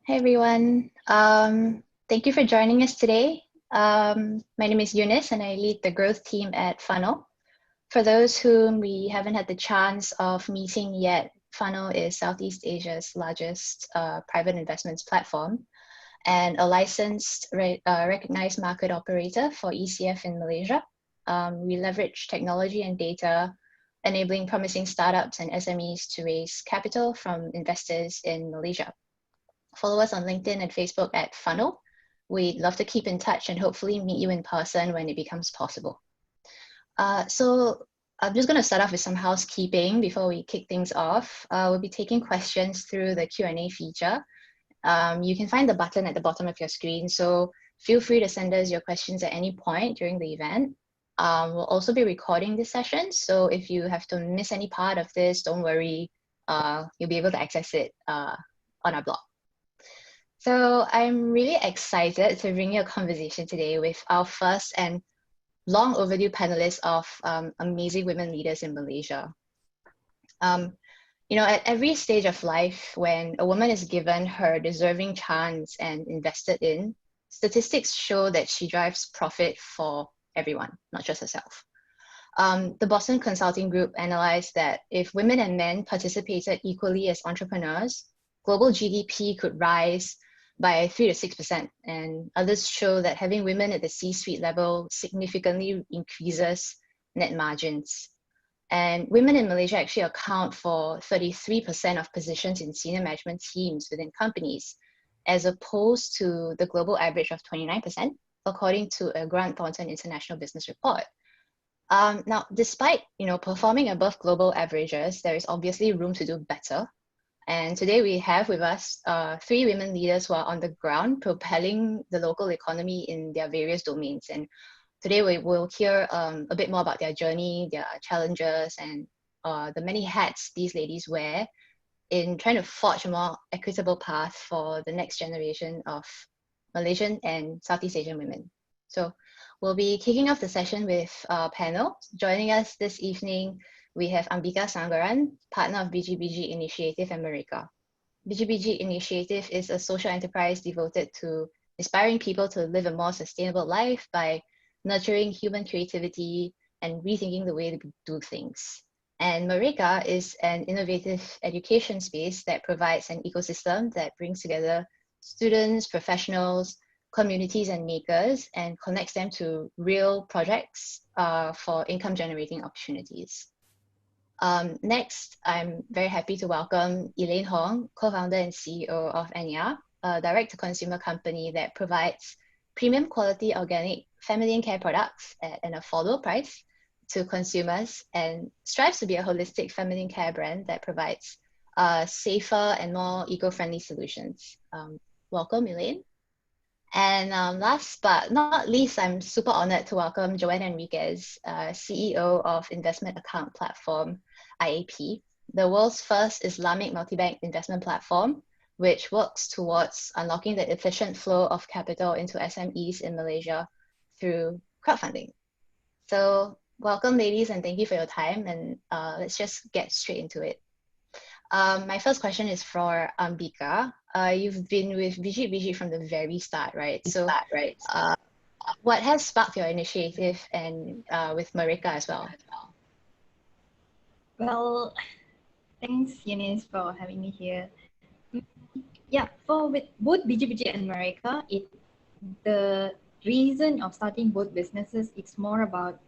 Hey everyone. Thank you for joining us today. My name is Eunice and I lead the growth team at Funnel. For those whom we haven't had the chance of meeting yet, Funnel is Southeast Asia's largest private investments platform and a licensed recognized market operator for ECF in Malaysia. We leverage technology and data, enabling promising startups and SMEs to raise capital from investors in Malaysia. Follow us on LinkedIn and Facebook at Funnel. We'd love to keep in touch and hopefully meet you in person when it becomes possible. So I'm just going to start off with some housekeeping before we kick things off. We'll be taking questions through the Q&A feature. You can find the button at the bottom of your screen, so feel free to send us your questions at any point during the event. We'll also be recording this session, so if you have to miss any part of this, don't worry, you'll be able to access it on our blog. So I'm really excited to bring you a conversation today with our first and long overdue panelists of amazing women leaders in Malaysia. At every stage of life, when a woman is given her deserving chance and invested in, statistics show that she drives profit for everyone, not just herself. The Boston Consulting Group analyzed that if women and men participated equally as entrepreneurs, global GDP could rise by 3 to 6%. And others show that having women at the C-suite level significantly increases net margins. And women in Malaysia actually account for 33% of positions in senior management teams within companies, as opposed to the global average of 29%, according to a Grant Thornton International Business Report. Now, despite performing above global averages, there is obviously room to do better. And today we have with us 3 women leaders who are on the ground propelling the local economy in their various domains. And today we will hear a bit more about their journey, their challenges, and the many hats these ladies wear in trying to forge a more equitable path for the next generation of Malaysian and Southeast Asian women. So we'll be kicking off the session with our panel. Joining us this evening, we have Ambika Sangaran, partner of Biji-Biji Initiative and Me.reka. Biji-Biji Initiative is a social enterprise devoted to inspiring people to live a more sustainable life by nurturing human creativity and rethinking the way we do things. And Me.reka is an innovative education space that provides an ecosystem that brings together students, professionals, communities, and makers and connects them to real projects for income generating opportunities. Next, I'm very happy to welcome Elaine Hong, co-founder and CEO of Enya, a direct-to-consumer company that provides premium quality organic feminine care products at an affordable price to consumers and strives to be a holistic feminine care brand that provides safer and more eco-friendly solutions. Welcome, Elaine. And last but not least, I'm super honored to welcome Joann Enriquez, CEO of investment account platform IAP, the world's first Islamic multi-bank investment platform, which works towards unlocking the efficient flow of capital into SMEs in Malaysia through crowdfunding. So welcome, ladies, and thank you for your time. And let's just get straight into it. My first question is for Ambika. You've been with Biji-Biji from the very start, right? So what has sparked your initiative and with Me.reka as well? Well, thanks Eunice for having me here. Yeah, with both Biji-Biji and Me.reka, the reason of starting both businesses, it's more about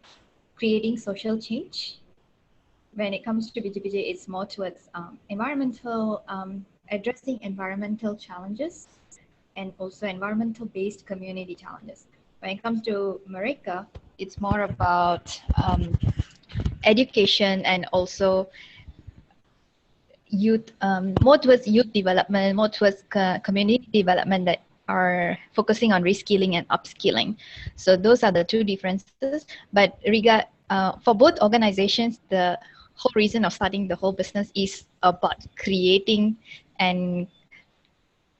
creating social change. When it comes to Biji-Biji, it's more towards addressing environmental challenges and also environmental-based community challenges. When it comes to Me.reka, it's more about education and also youth, more towards youth development, more towards community development that are focusing on reskilling and upskilling. So those are the 2 differences. But for both organizations, the whole reason of starting the whole business is about creating and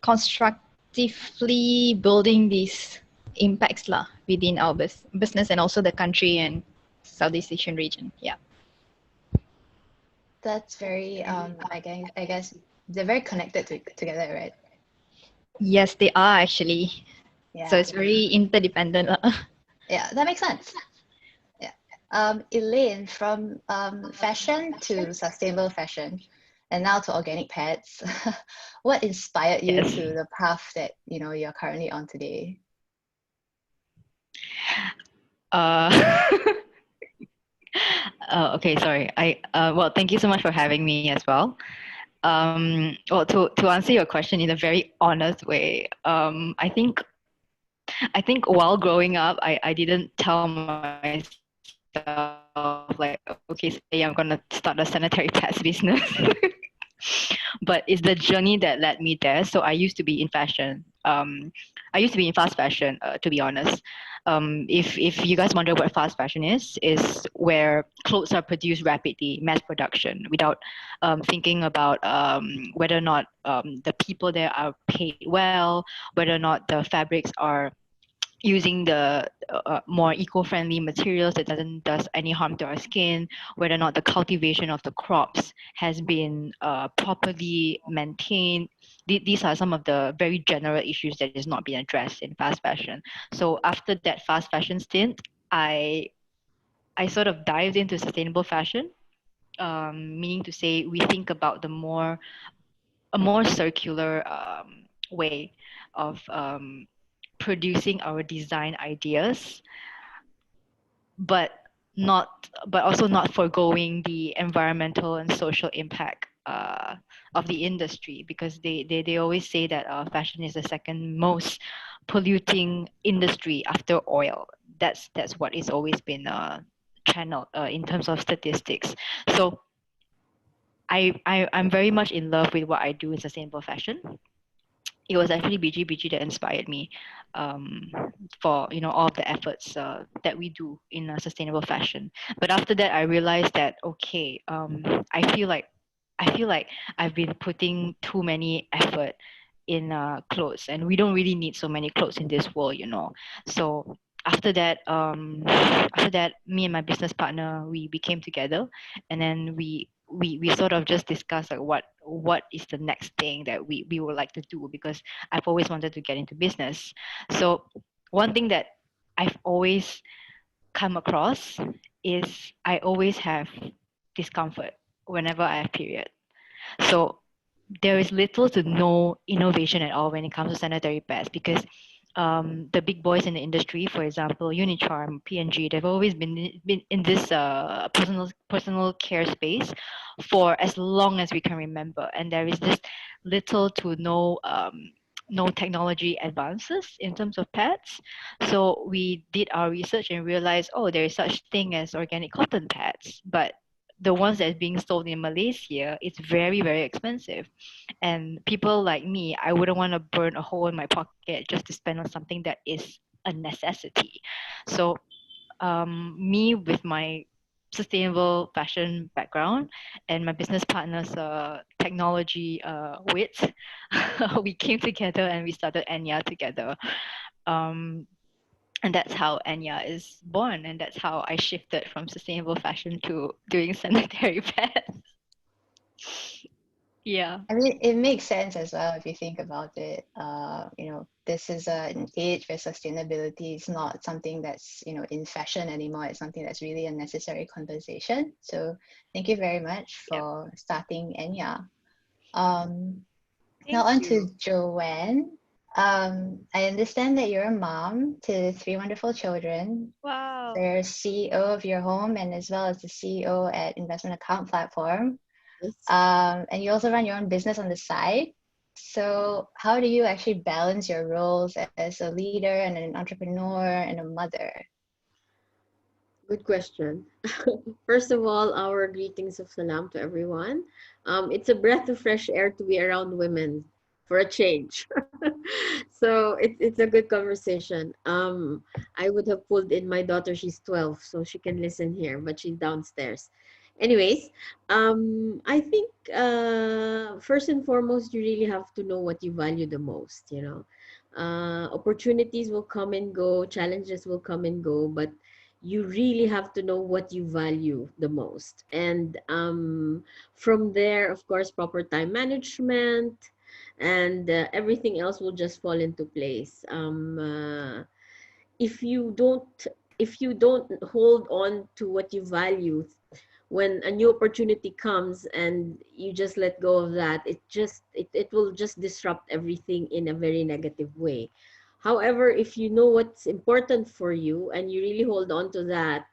constructively building these impacts within our business and also the country and Southeast Asian region. Yeah. That's very, I guess they're very connected together, right? Yes, they are actually. So Yeah, it's very interdependent. yeah, that makes sense. Yeah. Elaine, from fashion to sustainable fashion, and now to organic pets, what inspired you Yes. to the path that you're currently on today? Uh, okay, sorry. Well, thank you so much for having me as well. Well, to answer your question in a very honest way, I think while growing up, I didn't tell myself like, okay, someday I'm gonna start a sanitary pads business. But it's the journey that led me there. So I used to be in fashion. I used to be in fast fashion, to be honest. If you guys wonder what fast fashion is where clothes are produced rapidly, mass production, without thinking about whether or not the people there are paid well, whether or not the fabrics are using the more eco-friendly materials that does any harm to our skin, whether or not the cultivation of the crops has been properly maintained. These are some of the very general issues that is not being addressed in fast fashion. So after that fast fashion stint, I I sort of dived into sustainable fashion, meaning to say we think about a more circular way of producing our design ideas, but but also not foregoing the environmental and social impact of the industry, because they always say that fashion is the second most polluting industry after oil. That's what is always been channeled in terms of statistics. So I'm very much in love with what I do in sustainable fashion. It was actually Biji-Biji that inspired me um, for all of the efforts that we do in a sustainable fashion. But after that, I realized that okay, I feel like I've been putting too many effort in clothes, and we don't really need so many clothes in this world. So after that, me and my business partner, we came together, and then we sort of just discussed like what is the next thing that we would like to do, because I've always wanted to get into business. So one thing that I've always come across is I always have discomfort whenever I have period. So there is little to no innovation at all when it comes to sanitary pads, because the big boys in the industry, for example, Unicharm, P&G, they've always been in this personal care space for as long as we can remember, and there is just little to no technology advances in terms of pads. So we did our research and realized, oh, there is such thing as organic cotton pads, but the ones that is being sold in Malaysia, it's very, very expensive. And people like me, I wouldn't want to burn a hole in my pocket just to spend on something that is a necessity. So me with my sustainable fashion background and my business partner's technology wit, we came together and we started Enya together. Um, and that's how Enya is born, and that's how I shifted from sustainable fashion to doing sanitary pads. Yeah. I mean, it makes sense as well if you think about it. This is an age where sustainability is not something that's, in fashion anymore. It's something that's really a necessary conversation. So thank you very much Yeah. for starting Enya. Um, Now Thank on you. to Joanne. I understand that you're a mom to three wonderful children. Wow. You're CEO of your home and as well as the CEO at investment account platform. Yes. And you also run your own business on the side. So how do you actually balance your roles as a leader and an entrepreneur and a mother? Good question. First of all, our greetings of salam to everyone. It's a breath of fresh air to be around women for a change. So it's a good conversation. I would have pulled in my daughter. She's 12, so she can listen here, but she's downstairs. Anyways, I think first and foremost, you really have to know what you value the most. Opportunities will come and go, challenges will come and go, but you really have to know what you value the most. And from there, of course, proper time management, and everything else will just fall into place. If you don't if you don't hold on to what you value, when a new opportunity comes and you just let go of that, it will just disrupt everything in a very negative way. However, if you know what's important for you and you really hold on to that,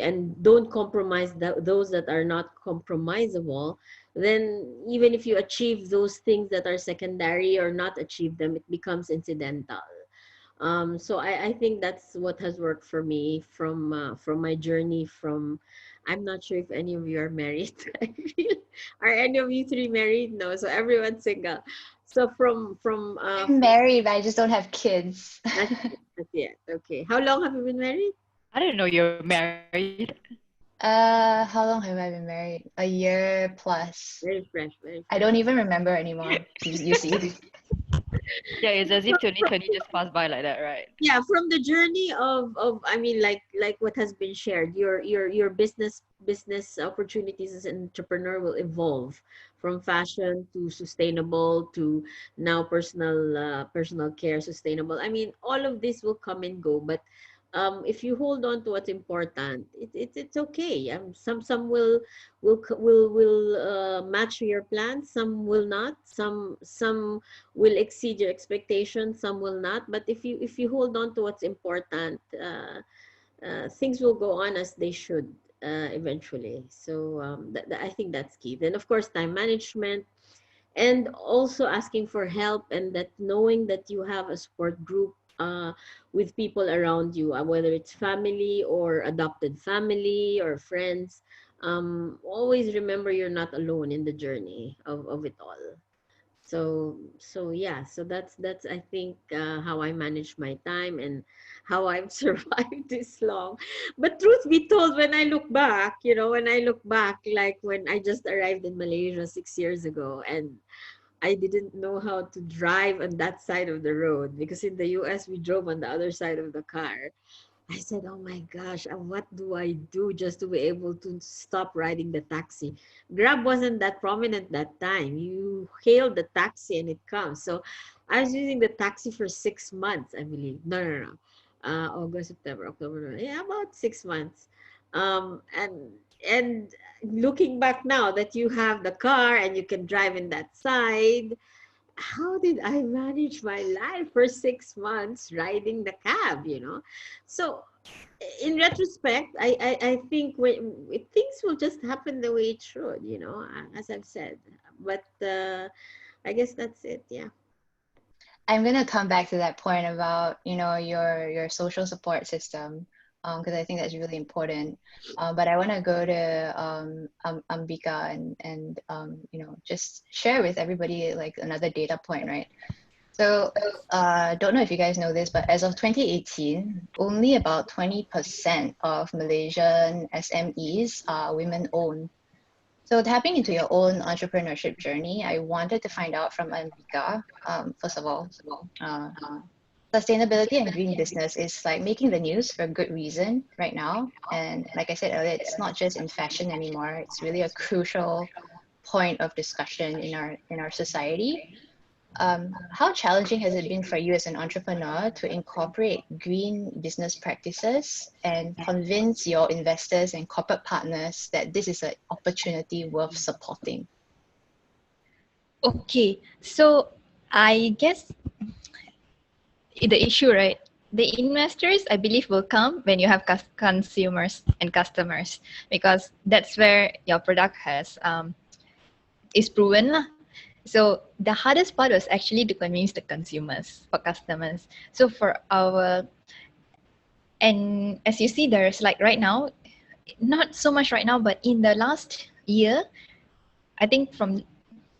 and don't compromise those that are not compromisable, then even if you achieve those things that are secondary or not achieve them, it becomes incidental. So I think that's what has worked for me from my journey from. I'm not sure if any of you are married. I feel, are any of you three married? No, so everyone's single. So I'm married, but I just don't have kids. not yet. Okay. How long have you been married? I didn't know you're married. How long have I been married? A year plus. Very fresh, very I fresh. don't even remember anymore. You see. Yeah, it's as if 2020 just passed by like that, right? Yeah, from the journey of I mean, like what has been shared, your business opportunities as an entrepreneur will evolve from fashion to sustainable to now personal care sustainable. I mean, all of this will come and go, but if you hold on to what's important, it's okay. Some will match your plans, some will not, some will exceed your expectations, some will not. But if you hold on to what's important, things will go on as they should eventually. So I think that's key. Then of course, time management, and also asking for help, and that knowing that you have a support group with people around you, whether it's family or adopted family or friends. Always remember you're not alone in the journey of it all. So yeah, so that's I think how I manage my time and how I've survived this long. But truth be told, when I look back, like when I just arrived in Malaysia 6 years ago, and I didn't know how to drive on that side of the road, because in the US we drove on the other side of the car. I said, oh my gosh, what do I do just to be able to stop riding the taxi? Grab wasn't that prominent that time. You hail the taxi and it comes. So I was using the taxi for 6 months, I believe. No. August, September, October, November. Yeah, about 6 months. And looking back now that you have the car and you can drive in that side, how did I manage my life for 6 months riding the cab? So in retrospect, I think things will just happen the way it should, as I've said. But I guess that's it. Yeah. I'm gonna come back to that point about your social support system, because I think that's really important. But I want to go to Ambika and just share with everybody like another data point, right? So don't know if you guys know this, but as of 2018, only about 20% of Malaysian SMEs are women-owned. So tapping into your own entrepreneurship journey, I wanted to find out from Enriquez, first of all, uh, sustainability and green business is like making the news for a good reason right now. And like I said earlier, it's not just in fashion anymore. It's really a crucial point of discussion in our society. How challenging has it been for you as an entrepreneur to incorporate green business practices and convince your investors and corporate partners that this is an opportunity worth supporting? Okay, so I guess the issue, right? The investors, I believe, will come when you have consumers and customers, because that's where your product is proven lah. So the hardest part was actually to convince the consumers for customers. So and as you see, there's like right now, not so much right now, but in the last year, I think from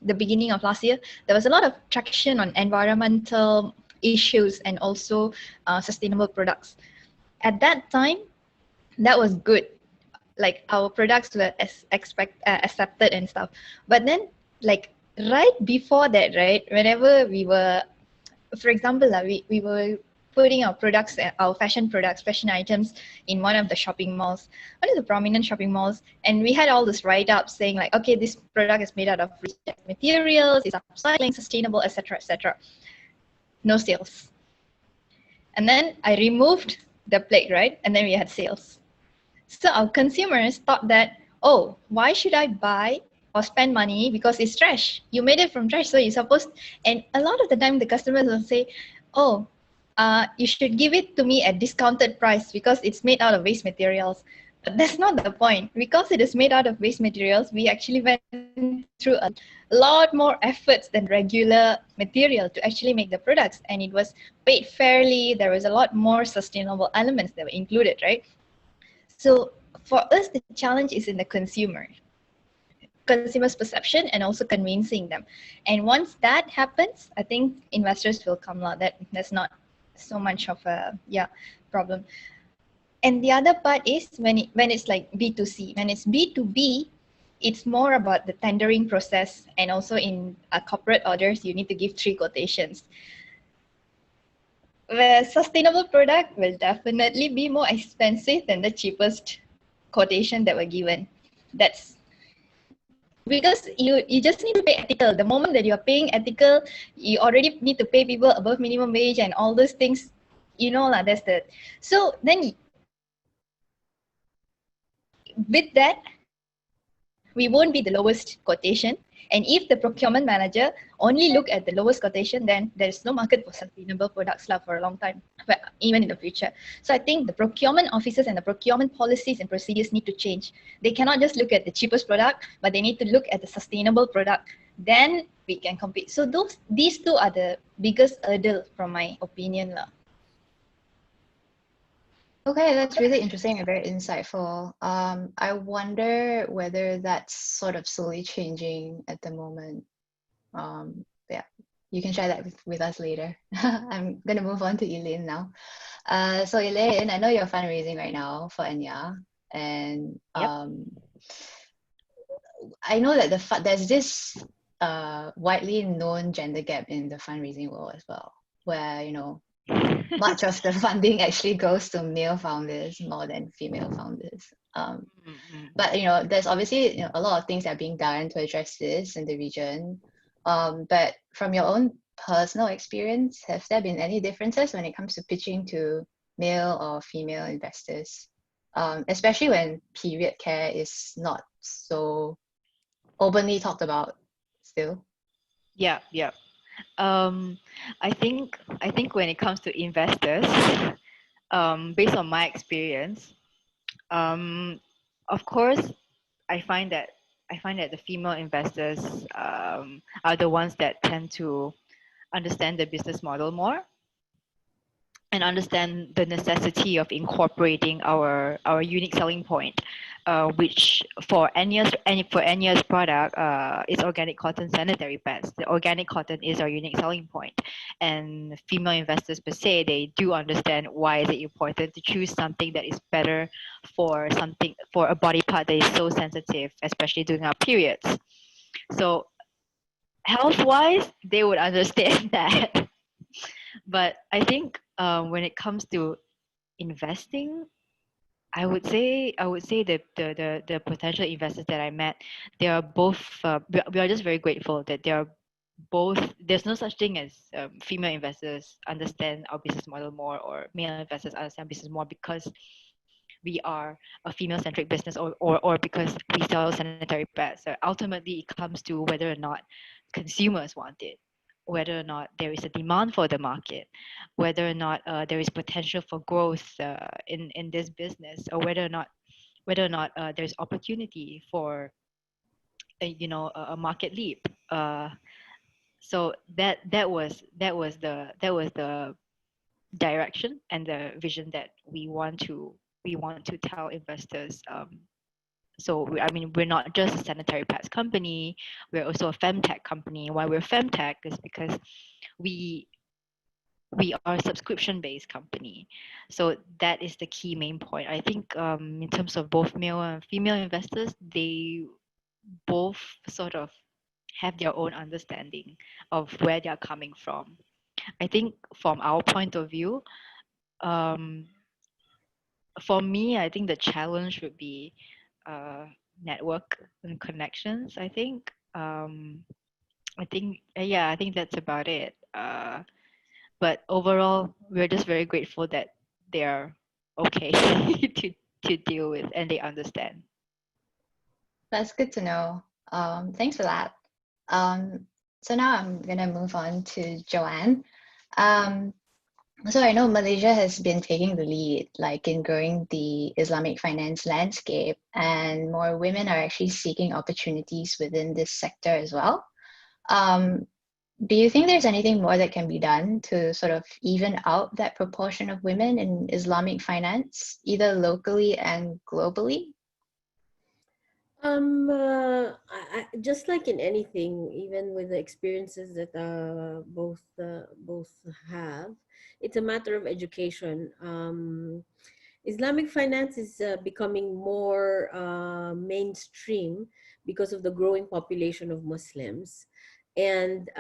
the beginning of last year, there was a lot of traction on environmental issues and also sustainable products. At that time, that was good. Like our products were accepted and stuff. But then, like right before that, right, whenever we were, for example, we were putting our products, our fashion products, fashion items in one of the shopping malls, one of the prominent shopping malls. And we had all this write-ups saying like, okay, this product is made out of recycled materials, it's upcycling, sustainable, etc., etc. No sales. And then I removed the plate, right? And then we had sales. So our consumers thought that, oh, why should I buy or spend money because it's trash? You made it from trash, so you're supposed. And a lot of the time, the customers will say, oh, you should give it to me at discounted price because it's made out of waste materials. But that's not the point. Because it is made out of waste materials, we actually went through a lot more efforts than regular material to actually make the products, and it was paid fairly. There was a lot more sustainable elements that were included, right? So for us, the challenge is in the consumer's perception, and also convincing them. And once that happens, I think investors will come out. That's not so much of a problem. And the other part is when it's like B2C. When it's B2B, it's more about the tendering process, and also in corporate orders, you need to give 3 quotations. The sustainable product will definitely be more expensive than the cheapest quotation that were given. That's because you just need to pay ethical. The moment that you're paying ethical, you already need to pay people above minimum wage and all those things. You know, that's the. So then with that, we won't be the lowest quotation. And if the procurement manager only look at the lowest quotation, then there's no market for sustainable products for a long time, but even in the future. So I think the procurement officers and the procurement policies and procedures need to change. They cannot just look at the cheapest product, but they need to look at the sustainable product. Then we can compete. So these two are the biggest hurdle from my opinion. Okay, that's really interesting and very insightful. I wonder whether that's sort of slowly changing at the moment. Yeah, you can share that with us later. I'm gonna move on to Elaine now. So Elaine, I know you're fundraising right now for Enya, and I know that there's this widely known gender gap in the fundraising world as well, where much of the funding actually goes to male founders more than female founders. But there's obviously a lot of things that are being done to address this in the region. But from your own personal experience, have there been any differences when it comes to pitching to male or female investors, especially when period care is not so openly talked about still? Yeah. I think when it comes to investors, based on my experience, of course, I find that the female investors are the ones that tend to understand the business model more and understand the necessity of incorporating our unique selling point, which for Enya's product is organic cotton sanitary pads. The organic cotton is our unique selling point, and female investors per se, they do understand why is it important to choose something that is better for a body part that is so sensitive, especially during our periods. So health-wise, they would understand that. But I think when it comes to investing, I would say the potential investors that I met, they are both. We are just very grateful that they are both. There's no such thing as female investors understand our business model more, or male investors understand business more because we are a female-centric business, or because we sell sanitary pads. So ultimately, it comes to whether or not consumers want it, whether or not there is a demand for the market, whether or not there is potential for growth in this business, or whether or not there's opportunity for a market leap. So that was the direction and the vision that we want to tell investors. We're not just a sanitary pads company, we're also a femtech company. Why we're femtech is because we are a subscription-based company. So that is the key main point. I think in terms of both male and female investors, they both sort of have their own understanding of where they're coming from. I think from our point of view, um, for me, I think the challenge would be network and connections. I think that's about it. But overall, we're just very grateful that they're okay to deal with and they understand. That's good to know. Thanks for that. So now I'm gonna move on to Joann. Um, so I know Malaysia has been taking the lead, like in growing the Islamic finance landscape, and more women are actually seeking opportunities within this sector as well. Um, do you think there's anything more that can be done to sort of even out that proportion of women in Islamic finance, either locally and globally? Just like in anything, even with the experiences that both have, it's a matter of education. Islamic finance is becoming more mainstream because of the growing population of Muslims, and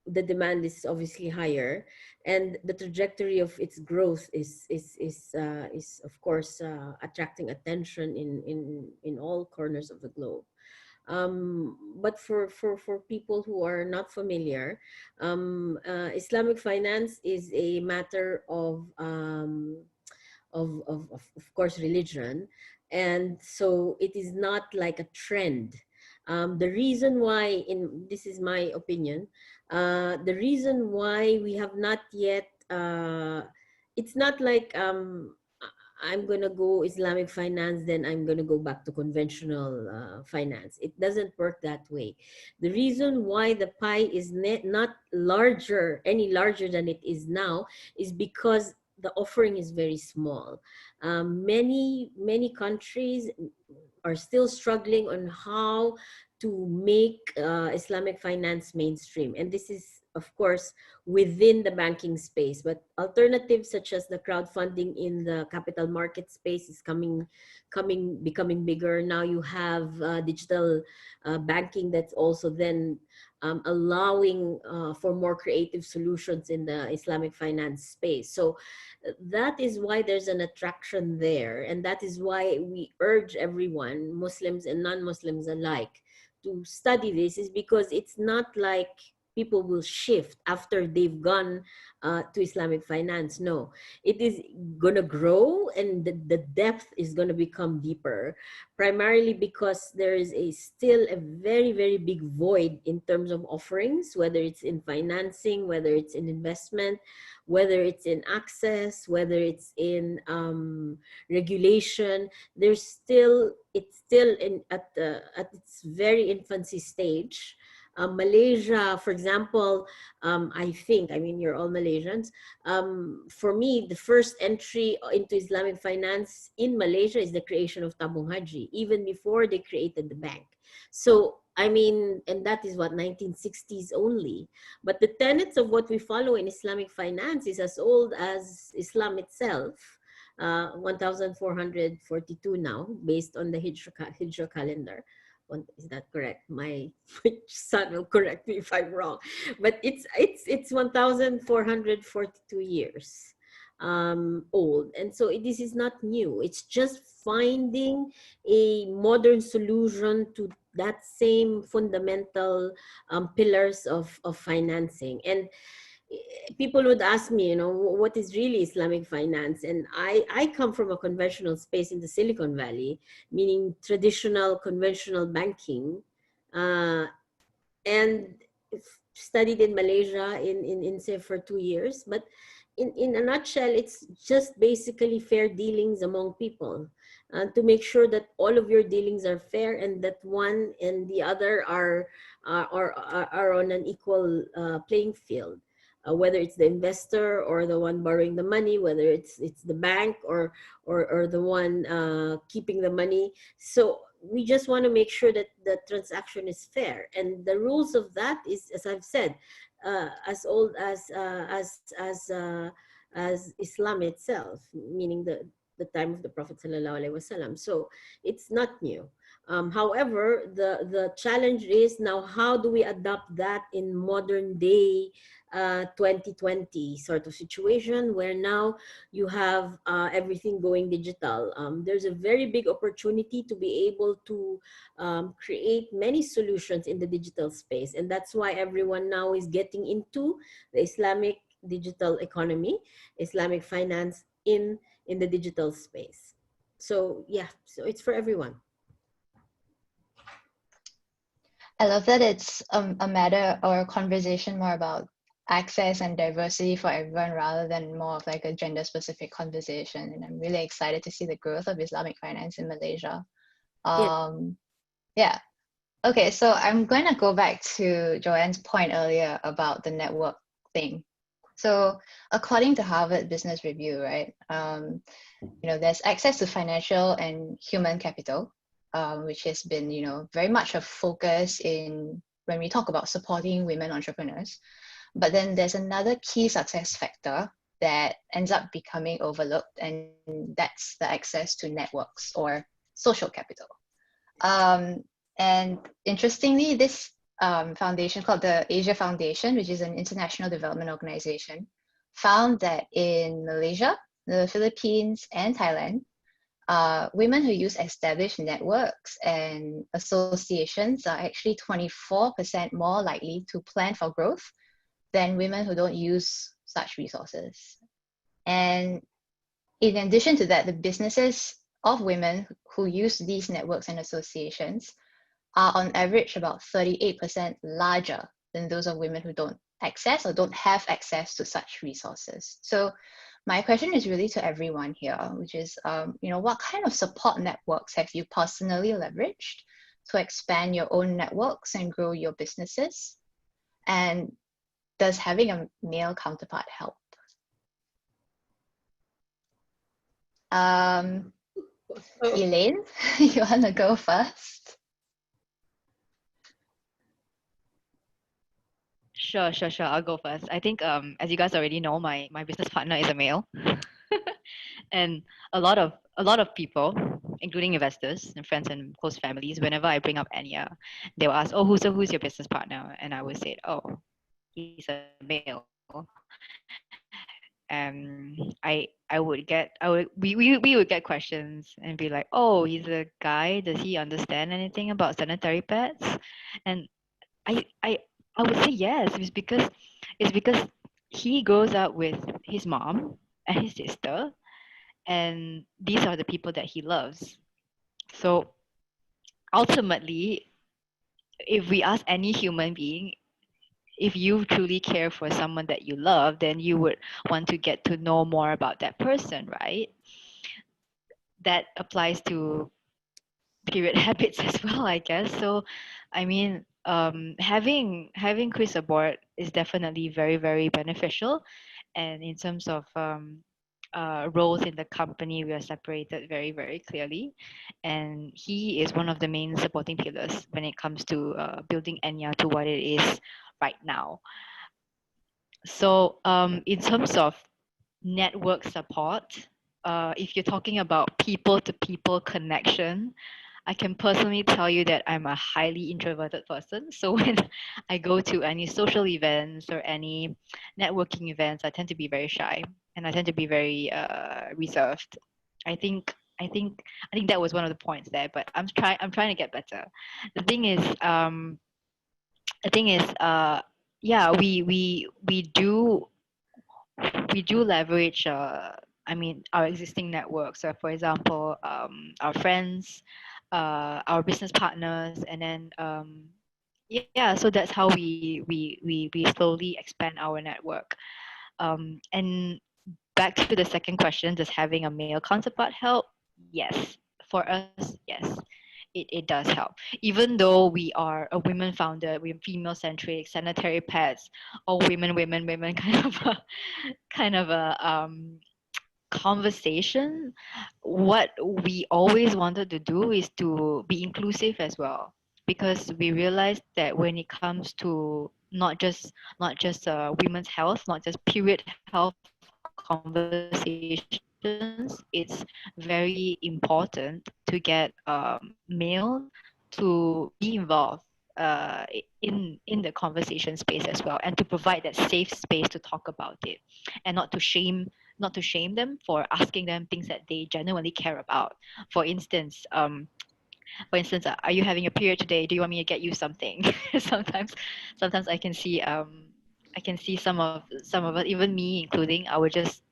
the demand is obviously higher, and the trajectory of its growth is of course attracting attention in all corners of the globe. But for people who are not familiar, Islamic finance is a matter of course religion, and so it is not like a trend. The reason why, in this is my opinion, the reason why we have not yet it's not like I'm gonna go Islamic finance, then I'm gonna go back to conventional finance. It doesn't work that way. The reason why the pie is not larger, any larger than it is now, is because the offering is very small. Many countries are still struggling on how to make Islamic finance mainstream. And this is, of course, within the banking space. But alternatives such as the crowdfunding in the capital market space is becoming bigger. Now you have digital banking that's also then allowing for more creative solutions in the Islamic finance space. So that is why there's an attraction there. And that is why we urge everyone, Muslims and non-Muslims alike, to study this, is because it's not like people will shift after they've gone to Islamic finance. No, it is going to grow, and the depth is going to become deeper, primarily because there is still a very, very big void in terms of offerings, whether it's in financing, whether it's in investment, whether it's in access, whether it's in regulation. It's still at its very infancy stage. Malaysia, for example, I mean, you're all Malaysians. For me, the first entry into Islamic finance in Malaysia is the creation of Tabung Haji, even before they created the bank. So, I mean, and that is what, 1960s only. But the tenets of what we follow in Islamic finance is as old as Islam itself. 1442 now, based on the Hijra calendar. Is that correct? My son will correct me if I'm wrong, but it's 1442 years old, and so this is not new. It's just finding a modern solution to that same fundamental pillars of financing. And people would ask me, what is really Islamic finance? And I come from a conventional space in the Silicon Valley, meaning traditional, conventional banking, and studied in Malaysia in say for 2 years. But in a nutshell, it's just basically fair dealings among people, to make sure that all of your dealings are fair and that one and the other are on an equal playing field. Whether it's the investor or the one borrowing the money, whether it's the bank or the one keeping the money. So we just want to make sure that the transaction is fair, and the rules of that is, as I've said, as old as Islam itself, meaning the time of the Prophet ﷺ. So it's not new. However, the challenge is now, how do we adopt that in modern day 2020 sort of situation where now you have everything going digital. There's a very big opportunity to be able to create many solutions in the digital space. And that's why everyone now is getting into the Islamic digital economy, Islamic finance in the digital space. So yeah, so it's for everyone. I love that it's a matter or a conversation more about access and diversity for everyone rather than more of like a gender specific conversation. And I'm really excited to see the growth of Islamic finance in Malaysia. Yeah. Yeah. Okay, so I'm going to go back to Joanne's point earlier about the network thing. So according to Harvard Business Review, right, there's access to financial and human capital, which has been, very much a focus in when we talk about supporting women entrepreneurs. But then there's another key success factor that ends up becoming overlooked, and that's the access to networks or social capital. And interestingly, this foundation called the Asia Foundation, which is an international development organization, found that in Malaysia, the Philippines, and Thailand, women who use established networks and associations are actually 24% more likely to plan for growth than women who don't use such resources. And in addition to that, the businesses of women who use these networks and associations are on average about 38% larger than those of women who don't access or don't have access to such resources. So my question is really to everyone here, which is, what kind of support networks have you personally leveraged to expand your own networks and grow your businesses? And does having a male counterpart help? Elaine, you want to go first? Sure. I'll go first. I think as you guys already know, my business partner is a male. And a lot of people, including investors and friends and close families, whenever I bring up Enya, they will ask, "Oh, who's your business partner?" And I would say, "Oh, he's a male." We would get questions and be like, "Oh, he's a guy. Does he understand anything about sanitary pads?" And I would say yes. It's because he grows up with his mom and his sister, and these are the people that he loves. So ultimately, if we ask any human being, if you truly care for someone that you love, then you would want to get to know more about that person, right? That applies to period habits as well, I guess. So, I mean, having Chris aboard is definitely very, very beneficial. And in terms of roles in the company, we are separated very, very clearly. And he is one of the main supporting pillars when it comes to building Enya to what it is right now. So in terms of network support, if you're talking about people-to-people connection, I can personally tell you that I'm a highly introverted person. So when I go to any social events or any networking events, I tend to be very shy and I tend to be very reserved. I think that was one of the points there, but I'm trying to get better. The thing is, yeah, we do leverage our existing networks. So for example, our friends, our business partners, and then yeah, so that's how we slowly expand our network. And back to the second question, does having a male counterpart help? Yes, for us, yes. It does help. Even though we are a women founded, we're female centric, sanitary pads, all women, kind of a conversation. What we always wanted to do is to be inclusive as well, because we realized that when it comes to not just women's health, not just period health conversations, it's very important to get males to be involved in the conversation space as well, and to provide that safe space to talk about it, and not to shame them for asking them things that they genuinely care about. For instance, are you having a period today? Do you want me to get you something? Sometimes I can see some of us, even me including, I would just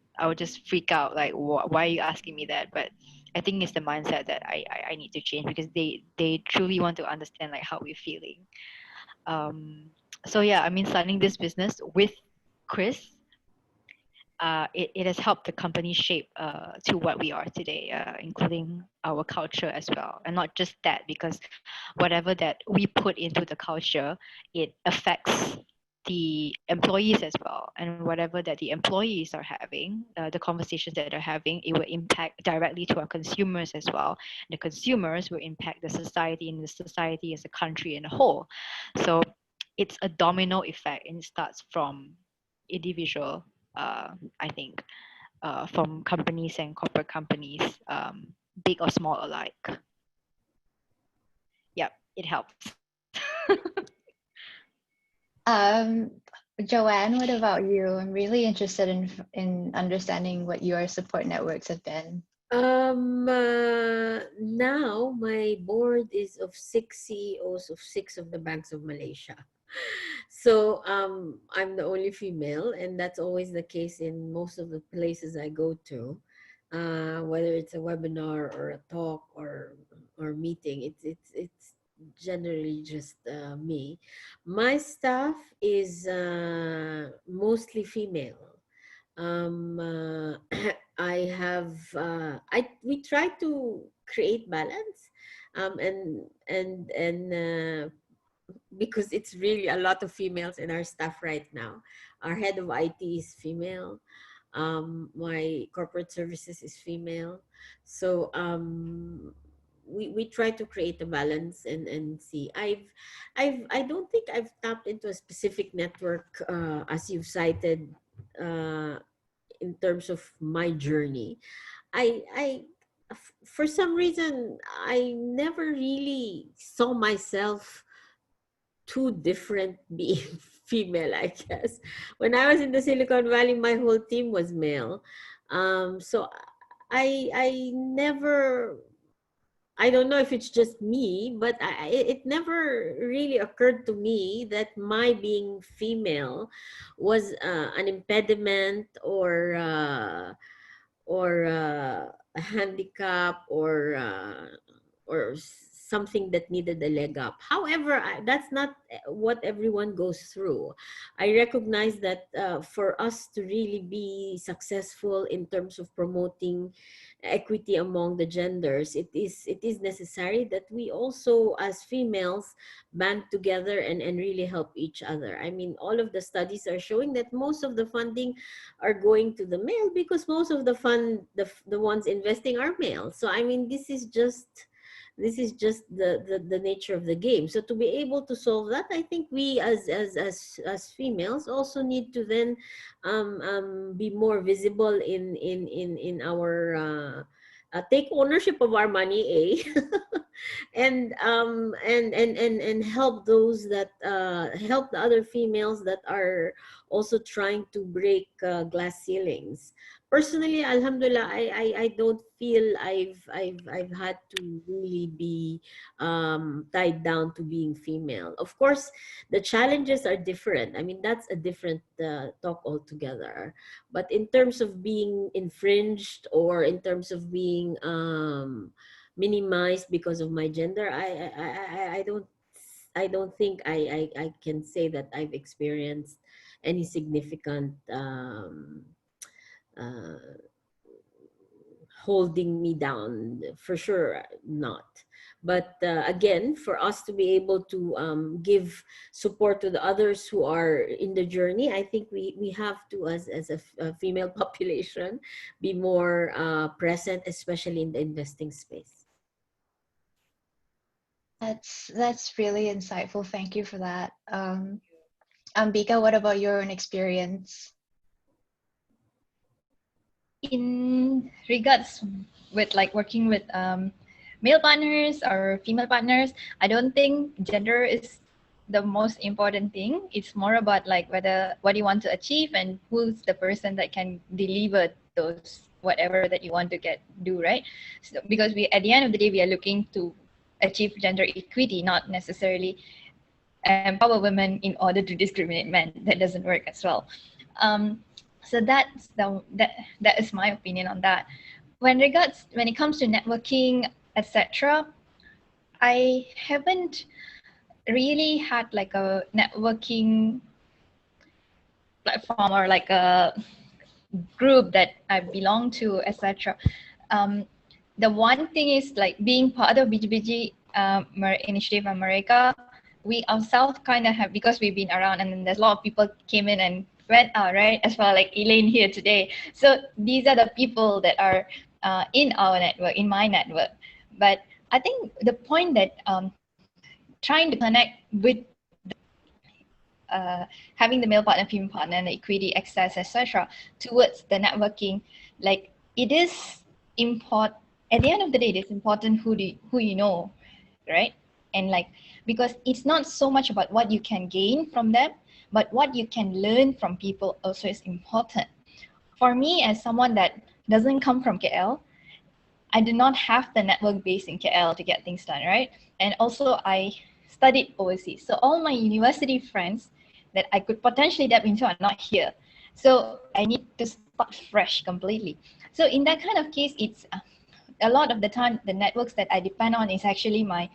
freak out, like, why are you asking me that? But I think it's the mindset that I need to change, because they truly want to understand like how we're feeling. So yeah, I mean, starting this business with Chris, it has helped the company shape to what we are today, including our culture as well. And not just that, because whatever that we put into the culture, it affects the employees as well. And whatever that the employees are having, the conversations that they're having, it will impact directly to our consumers as well. The consumers will impact the society, and the society as a country in a whole. So it's a domino effect, and it starts from individual, I think, from companies and corporate companies, big or small alike. Yep, it helps. Joann, what about you? I'm really interested in understanding what your support networks have been. Now my board is of 6 CEOs of 6 of the banks of Malaysia. So I'm the only female, and that's always the case in most of the places I go to, whether it's a webinar or a talk or meeting. It's generally just me. My staff is mostly female. I have we try to create balance, and because it's really a lot of females in our staff right now. Our head of IT is female. My corporate services is female. So we try to create a balance and see. I don't think I've tapped into a specific network as you've cited in terms of my journey. For some reason, I never really saw myself too different being female, I guess. When I was in the Silicon Valley, my whole team was male. So I never, I don't know if it's just me, but it never really occurred to me that my being female was an impediment or a handicap or something that needed a leg up. However, that's not what everyone goes through. I recognize that for us to really be successful in terms of promoting equity among the genders, it is necessary that we also, as females, band together and really help each other. I mean, all of the studies are showing that most of the funding are going to the male because most of the ones investing are male. So I mean, this is just the nature of the game. So to be able to solve that, I think we as females also need to then be more visible in our take ownership of our money, and help those that help the other females that are also trying to break glass ceilings. Personally, alhamdulillah, I don't feel I've had to really be tied down to being female. Of course, the challenges are different. I mean, that's a different talk altogether. But in terms of being infringed or in terms of being minimized because of my gender, I don't think I can say that I've experienced any significant holding me down. For sure not. But again, for us to be able to give support to the others who are in the journey, I think we have to, as a female population, be more present, especially in the investing space. That's really insightful. Thank you for that. Ambika, what about your own experience? In regards with like working with male partners or female partners, I don't think gender is the most important thing. It's more about like whether what you want to achieve and who's the person that can deliver those whatever that you want to do, right? So because we at the end of the day we are looking to achieve gender equity, not necessarily empower women in order to discriminate men. That doesn't work as well. So that is my opinion on that. When it comes to networking, etc., I haven't really had like a networking platform or like a group that I belong to, etc. The one thing is like being part of Biji-Biji initiative and Me.reka, we ourselves kind of have, because we've been around and then there's a lot of people came in and went out, right? As well, like Elaine here today. So these are the people that are in our network, in my network. But I think the point that trying to connect with having the male partner, female partner, and the equity access, etc., towards the networking, like it is important. At the end of the day, it is important who you know, right? And like because it's not so much about what you can gain from them, but what you can learn from people also is important. For me, as someone that doesn't come from KL, I do not have the network base in KL to get things done, right? And also I studied overseas. So all my university friends that I could potentially dip into are not here. So I need to start fresh completely. So in that kind of case, it's a lot of the time, the networks that I depend on is actually my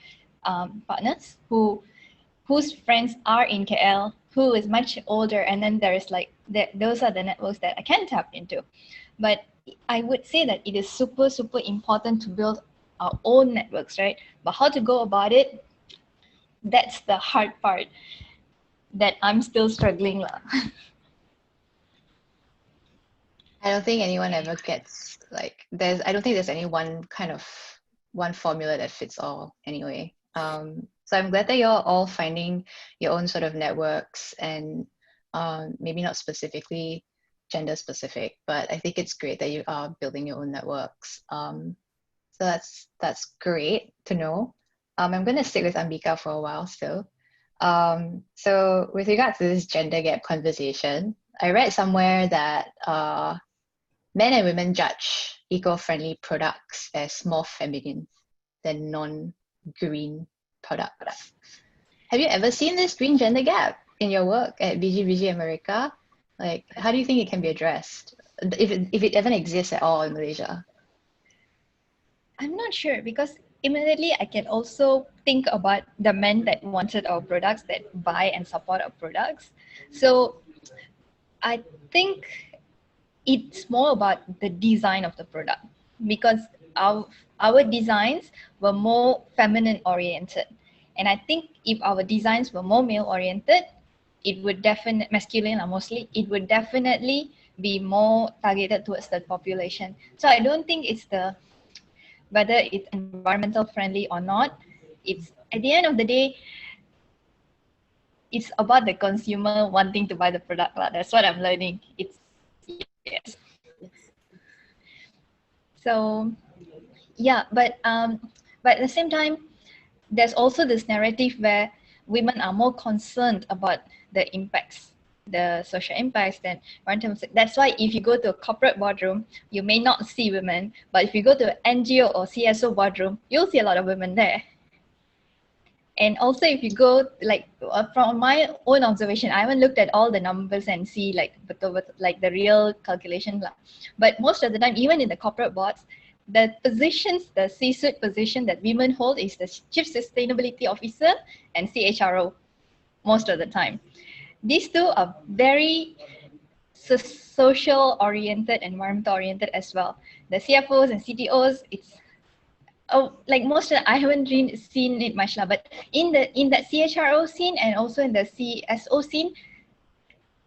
partners whose friends are in KL, who is much older. And then there is like, those are the networks that I can tap into. But I would say that it is super, super important to build our own networks, right? But how to go about it, that's the hard part that I'm still struggling with. I don't think anyone ever gets like I don't think there's any one formula that fits all anyway. So I'm glad that you're all finding your own sort of networks and maybe not specifically gender specific, but I think it's great that you are building your own networks. So that's great to know. I'm going to stick with Ambika for a while still. So with regards to this gender gap conversation, I read somewhere that men and women judge eco-friendly products as more feminine than non-green products. Have you ever seen this green gender gap in your work at Biji-Biji and Me.reka? Like, how do you think it can be addressed? If it even exists at all in Malaysia? I'm not sure because immediately I can also think about the men that wanted our products, that buy and support our products. So I think it's more about the design of the product because our designs were more feminine oriented. And I think if our designs were more male oriented, it would definitely, masculine or mostly, it would definitely be more targeted towards the population. So I don't think it's whether it's environmental friendly or not. It's at the end of the day, it's about the consumer wanting to buy the product. That's what I'm learning. Yes. So yeah, but at the same time, there's also this narrative where women are more concerned about the impacts, the social impacts than environmental. That's why if you go to a corporate boardroom, you may not see women, but if you go to an NGO or CSO boardroom, you'll see a lot of women there. And also if you go like from my own observation, I haven't looked at all the numbers and see like the real calculation. But most of the time, even in the corporate boards, the positions, the C-suite position that women hold is the Chief Sustainability Officer and CHRO most of the time. These two are very social oriented, environmental oriented as well. The CFOs and CTOs, it's like most of I haven't seen it much, but in that CHRO scene and also in the CSO scene,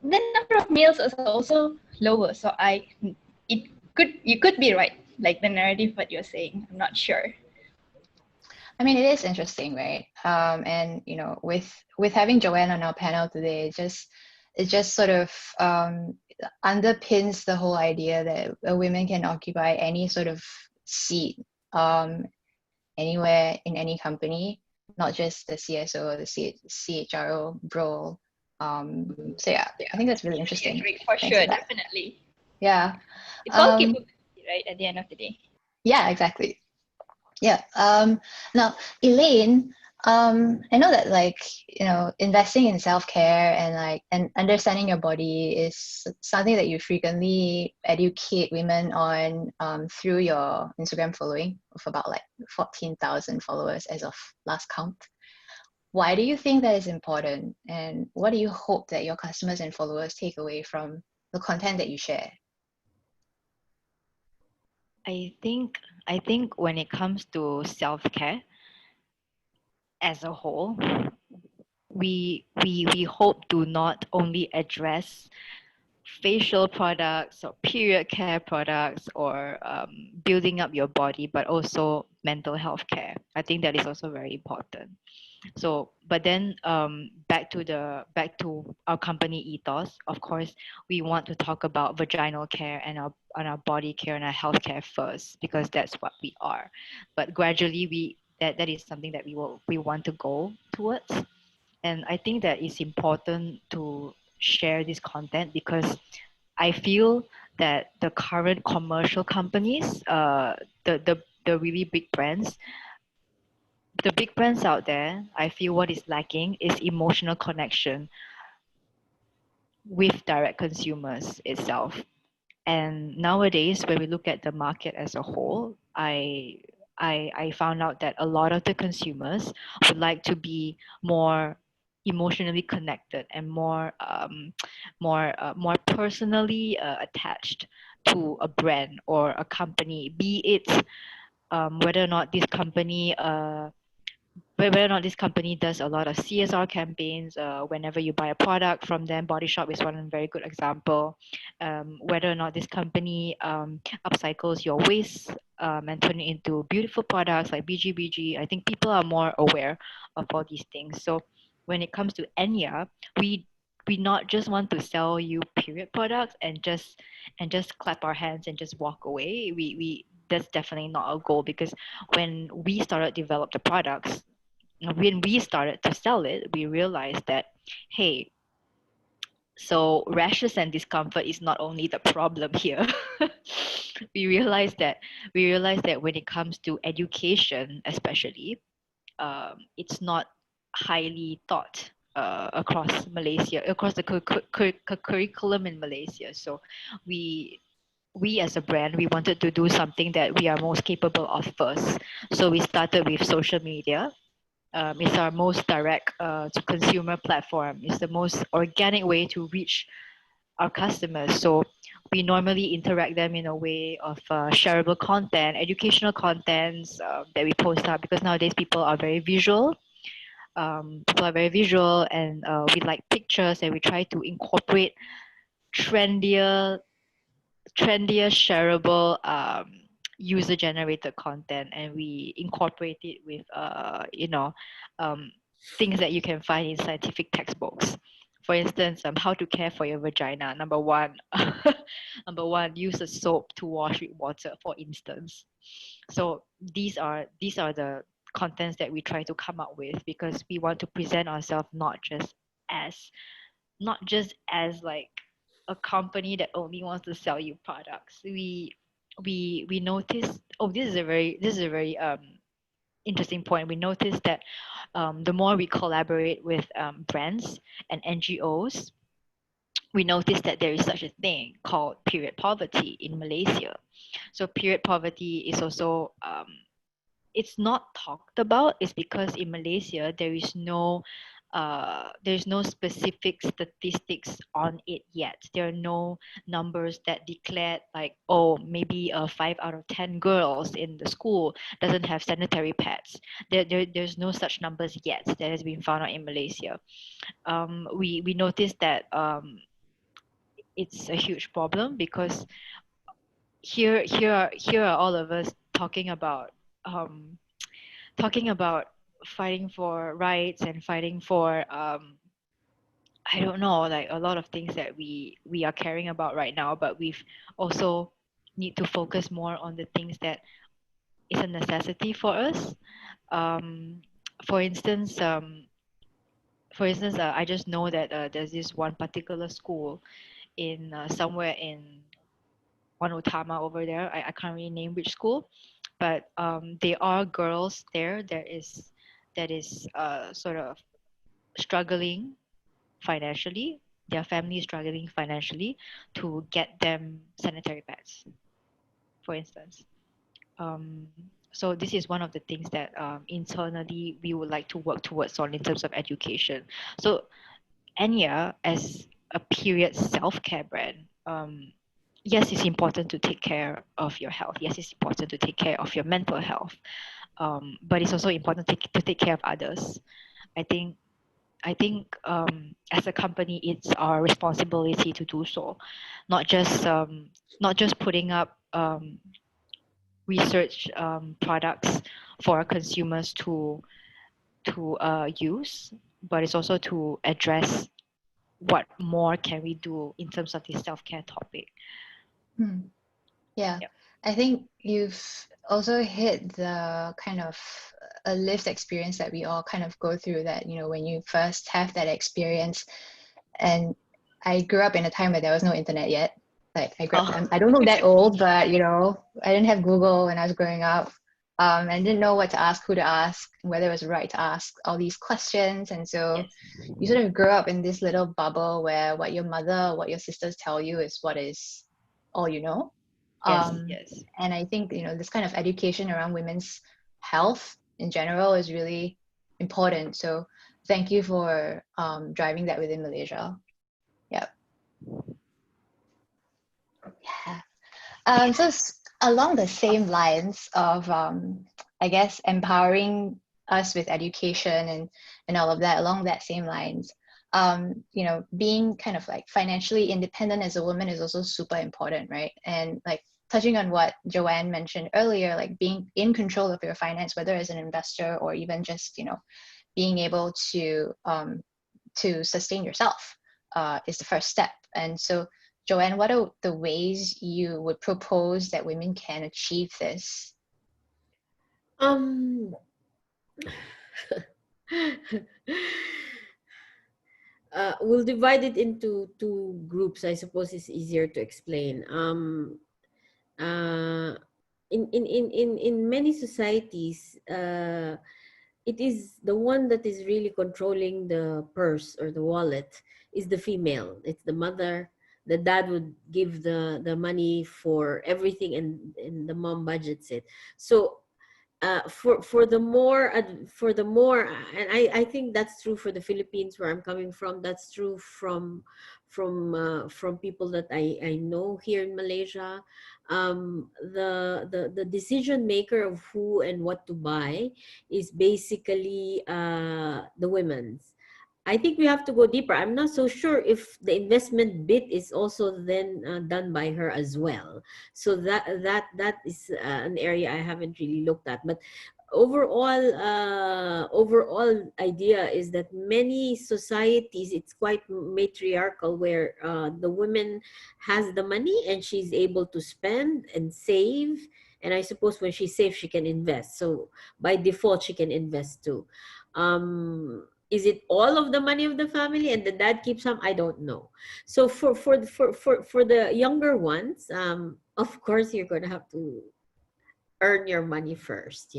the number of males is also lower. So you could be right, like the narrative what you're saying. I'm not sure. I mean, it is interesting, right? And you know, with having Joann on our panel today, it just sort of underpins the whole idea that women can occupy any sort of seat anywhere in any company. not just the CSO or the CHRO role. So yeah, I think that's really interesting. For Thanks sure, for that. definitely. Yeah. It's all capability, right? At the end of the day. Yeah, exactly. Yeah. Now, Elaine, I know that like, investing in self-care and understanding your body is something that you frequently educate women on through your Instagram following of about like 14,000 followers as of last count. Why do you think that is important? And what do you hope that your customers and followers take away from the content that you share? I think when it comes to self-care as a whole, we hope to not only address facial products or period care products or building up your body, but also mental health care. I think that is also very important. So, but then back to our company ethos. Of course, we want to talk about vaginal care and our body care and our health care first, because that's what we are. But gradually, that is something that we want to go towards. And I think that it's important to share this content because I feel that the current commercial companies, the really big brands, the big brands out there, I feel what is lacking is emotional connection with direct consumers itself. And nowadays, when we look at the market as a whole, I found out that a lot of the consumers would like to be more emotionally connected and more personally attached to a brand or a company, be it whether or not this company whether or not this company does a lot of CSR campaigns. Whenever you buy a product from them, Body Shop is one very good example. Whether or not this company upcycles your waste and turn it into beautiful products like Biji-Biji, I think people are more aware of all these things. So when it comes to Enya, we not just want to sell you period products and just clap our hands and just walk away. We that's definitely not our goal, because when we started develop the products, when we started to sell it, we realized that, hey, so rashes and discomfort is not only the problem here. we realized that when it comes to education, especially, it's not highly taught across Malaysia, across the curriculum in Malaysia. So we as a brand, we wanted to do something that we are most capable of first. So we started with social media. It's our most direct to consumer platform. It's the most organic way to reach our customers. So we normally interact them in a way of shareable content, educational contents that we post up, because nowadays people are very visual. And we like pictures, and we try to incorporate trendier, shareable user-generated content, and we incorporate it with things that you can find in scientific textbooks. For instance, how to care for your vagina. Number one, use a soap to wash with water, for instance. So these are the contents that we try to come up with, because we want to present ourselves not just as like a company that only wants to sell you products. We noticed, this is a very interesting point. We noticed that the more we collaborate with brands and NGOs, we noticed that there is such a thing called period poverty in Malaysia. So period poverty is also it's not talked about, is because in Malaysia there's no specific statistics on it yet. There are no numbers that declared like, oh, maybe 5 out of 10 girls in the school doesn't have sanitary pads. There's no such numbers yet that has been found out in Malaysia. We noticed that it's a huge problem, because here are all of us talking about fighting for rights and fighting for I don't know, like a lot of things that we are caring about right now, but we've also need to focus more on the things that is a necessity for us. for instance, I just know that there's this one particular school in somewhere in Wanotama over there. I can't really name which school, but there are girls there that is sort of struggling financially. Their family is struggling financially to get them sanitary pads, for instance. Um, so this is one of the things that internally we would like to work towards on in terms of education. So Enya, as a period self-care brand, yes, it's important to take care of your health. Yes, it's important to take care of your mental health. But it's also important to take care of others. I think as a company, it's our responsibility to do so, not just putting up research products for our consumers to use, but it's also to address what more can we do in terms of this self-care topic. Yeah, Yep. I think you've also hit the kind of a lived experience that we all kind of go through, that, you know, when you first have that experience. And I grew up in a time where there was no internet yet. Like I don't look that old, but you know, I didn't have Google when I was growing up. And didn't know what to ask, who to ask, whether it was right to ask all these questions. And so Yes. you sort of grow up in this little bubble where what your mother, what your sisters tell you is what is all you know. Yes. And I think, you know, this kind of education around women's health in general is really important. So thank you for driving that within Malaysia. Yep. Yeah. So along the same lines of, I guess, empowering us with education and all of that, along that same lines, you know, being kind of like financially independent as a woman is also super important, right? And like touching on what Joann mentioned earlier, like being in control of your finance, whether as an investor or even just, you know, being able to sustain yourself is the first step. And so, Joann, what are the ways you would propose that women can achieve this? We'll divide it into two groups. I suppose it's easier to explain. In many societies, it is the one that is really controlling the purse or the wallet is the female. It's the mother. The dad would give the money for everything, and the mom budgets it. So for the more, and I think that's true for the Philippines where I'm coming from. That's true from people that I know here in Malaysia. The decision maker of who and what to buy is basically the women's. I think we have to go deeper. I'm not so sure if the investment bit is also then done by her as well. So that is an area I haven't really looked at. But overall idea is that many societies, it's quite matriarchal, where the woman has the money and she's able to spend and save. And I suppose when she saves, she can invest. So by default, she can invest too. Is it all of the money of the family and the dad keeps some? I don't know. So for the younger ones, of course you're gonna have to earn your money first,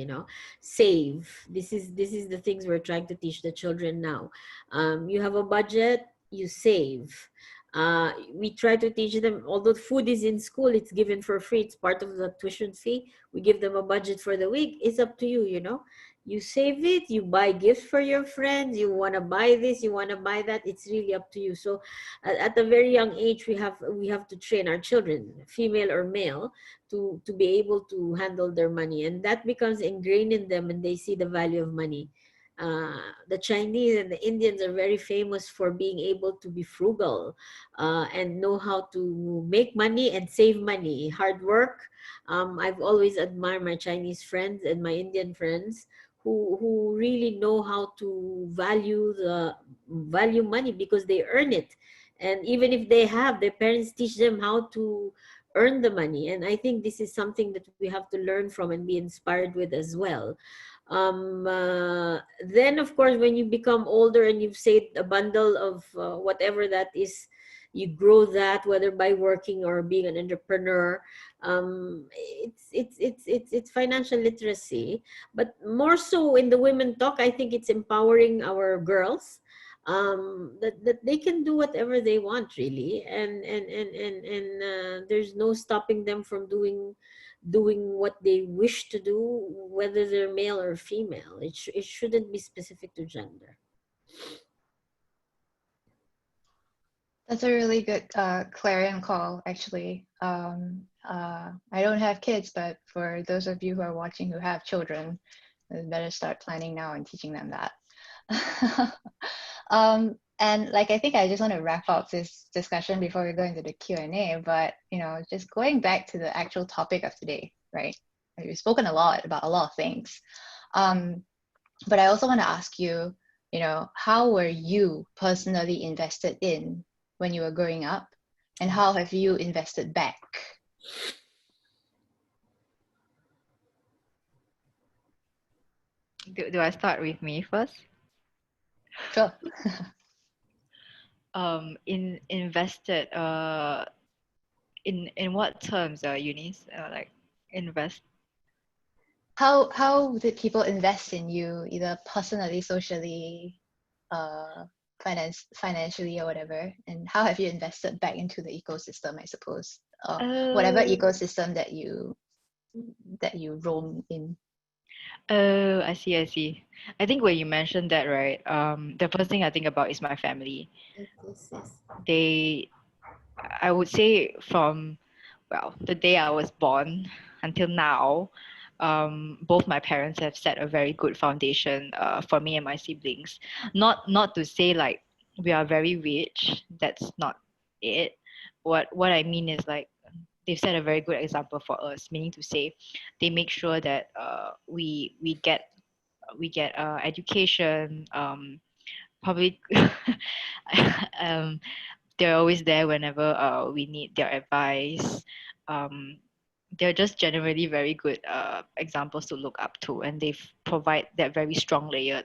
save. This is the things we're trying to teach the children now. You have a budget, you save. We try to teach them, although food is in school, it's given for free, it's part of the tuition fee. We give them a budget for the week. It's up to you. You save it, you buy gifts for your friends, you want to buy this, you want to buy that. It's really up to you. So at a very young age, we have to train our children, female or male, to be able to handle their money, and that becomes ingrained in them, and they see the value of money. The Chinese and the Indians are very famous for being able to be frugal and know how to make money and save money. Hard work. I've always admired my Chinese friends and my Indian friends who really know how to value money because they earn it. And even if they have, their parents teach them how to earn the money. And I think this is something that we have to learn from and be inspired with as well. Then of course, when you become older and you've saved a bundle of whatever that is, you grow that, whether by working or being an entrepreneur. It's financial literacy, but more so in the women talk, I think it's empowering our girls, that they can do whatever they want, really, and there's no stopping them from doing what they wish to do, whether they're male or female. It shouldn't be specific to gender. That's a really good clarion call, actually. I don't have kids, but for those of you who are watching who have children, you better start planning now and teaching them that. And like, I think I just want to wrap up this discussion before we go into the Q&A, but, you know, just going back to the actual topic of today, right? We've spoken a lot about a lot of things. But I also want to ask you, you know, how were you personally invested in when you were growing up, and how have you invested back? Do I start with me first? Sure. Invested in what terms, Eunice? Like invest. How did people invest in you, either personally, socially, financially, or whatever? And how have you invested back into the ecosystem, I suppose, whatever ecosystem that you roam in? Oh, I see. I think when you mentioned that, right, the first thing I think about is my family. Yes. I would say from, well, the day I was born until now, both my parents have set a very good foundation for me and my siblings. Not to say like we are very rich. That's not it. What I mean is like they've set a very good example for us. Meaning to say, they make sure that we get education. Probably they're always there whenever we need their advice. They're just generally very good examples to look up to, and they provide that very strong layer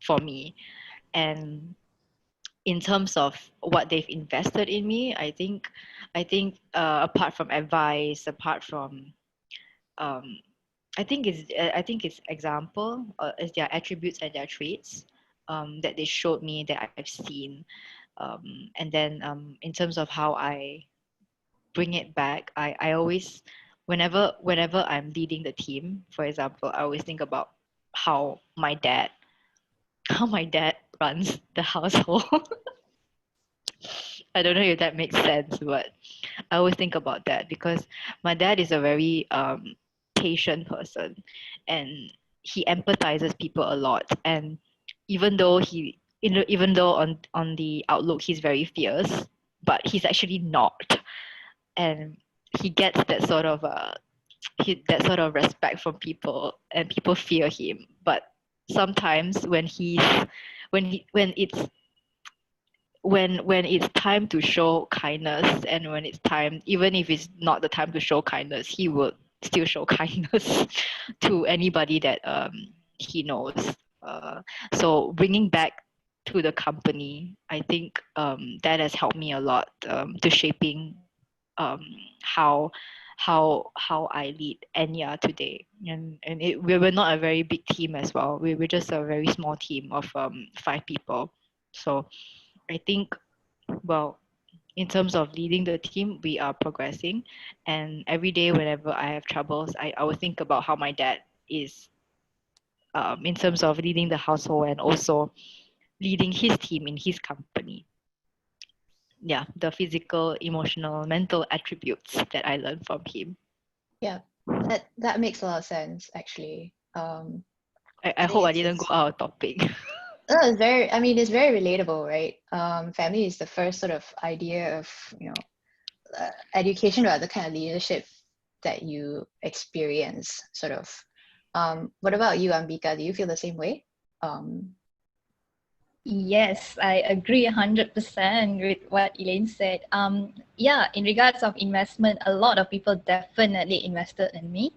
for me. And in terms of what they've invested in me, I think apart from advice, apart from I think it's example, is their attributes and their traits that they showed me that I've seen. And then in terms of how I bring it back, I always, whenever I'm leading the team, for example, I always think about how my dad runs the household. I don't know if that makes sense, but I always think about that because my dad is a very patient person, and he empathizes people a lot. And even though even though on the outlook he's very fierce, but he's actually not. And he gets that sort of respect from people, and people fear him. But sometimes when it's time to show kindness, and when it's time, even if it's not the time to show kindness, he will still show kindness to anybody that he knows. So bringing back to the company, I think that has helped me a lot to shaping how I lead Enya today. And we were not a very big team as well. We were just a very small team of 5 people. So I think, well, in terms of leading the team, we are progressing. And every day, whenever I have troubles, I will think about how my dad is in terms of leading the household and also leading his team in his company. Yeah, the physical, emotional, mental attributes that I learned from him. Yeah, that makes a lot of sense, actually. I hope I didn't go out of topic. No, it's very relatable, right? Family is the first sort of idea of, education, or the kind of leadership that you experience, sort of. What about you, Ambika? Do you feel the same way? Yes, I agree 100% with what Elaine said. Yeah, in regards of investment, a lot of people definitely invested in me.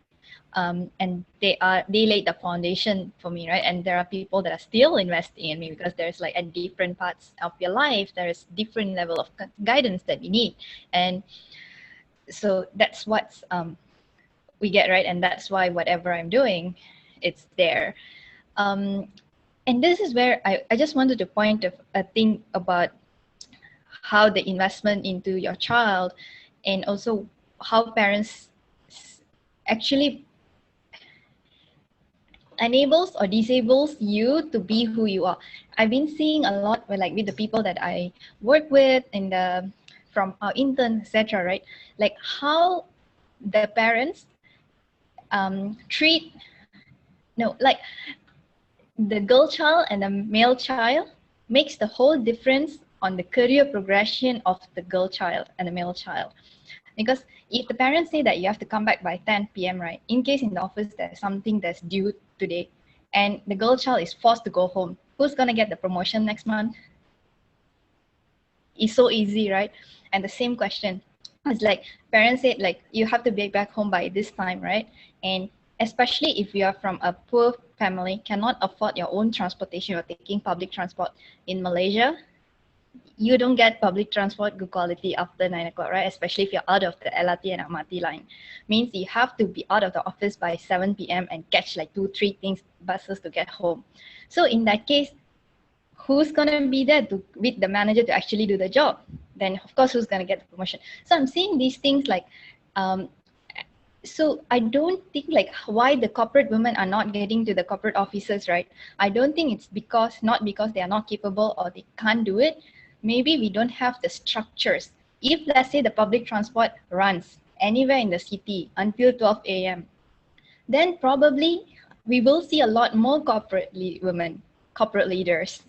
and they laid the foundation for me, right? And there are people that are still investing in me because there's like at different parts of your life, there's different level of guidance that you need, and so that's what we get, right? And that's why whatever I'm doing, it's there. And this is where I just wanted to point a thing about how the investment into your child, and also how parents actually enables or disables you to be who you are. I've been seeing a lot with the people that I work with and from our interns, etc. Right, like how the parents treat no like the girl child and the male child makes the whole difference on the career progression of the girl child and the male child. Because if the parents say that you have to come back by 10 p.m., right, in case in the office there's something that's due today and the girl child is forced to go home, who's going to get the promotion next month? It's so easy, right? And the same question, it's like parents say like you have to be back home by this time, right? And especially if you are from a poor family, cannot afford your own transportation, you're taking public transport in Malaysia, you don't get public transport good quality after 9 o'clock, right? Especially if you're out of the LRT and MRT line. Means you have to be out of the office by 7 p.m. and catch like 2-3 things buses to get home. So in that case, who's gonna be there to with the manager to actually do the job? Then of course who's gonna get the promotion? So I'm seeing these things like so I don't think like why the corporate women are not getting to the corporate officers, right? I don't think it's not because they are not capable or they can't do it. Maybe we don't have the structures. If let's say the public transport runs anywhere in the city until 12 a.m., then probably we will see a lot more corporate women, corporate leaders.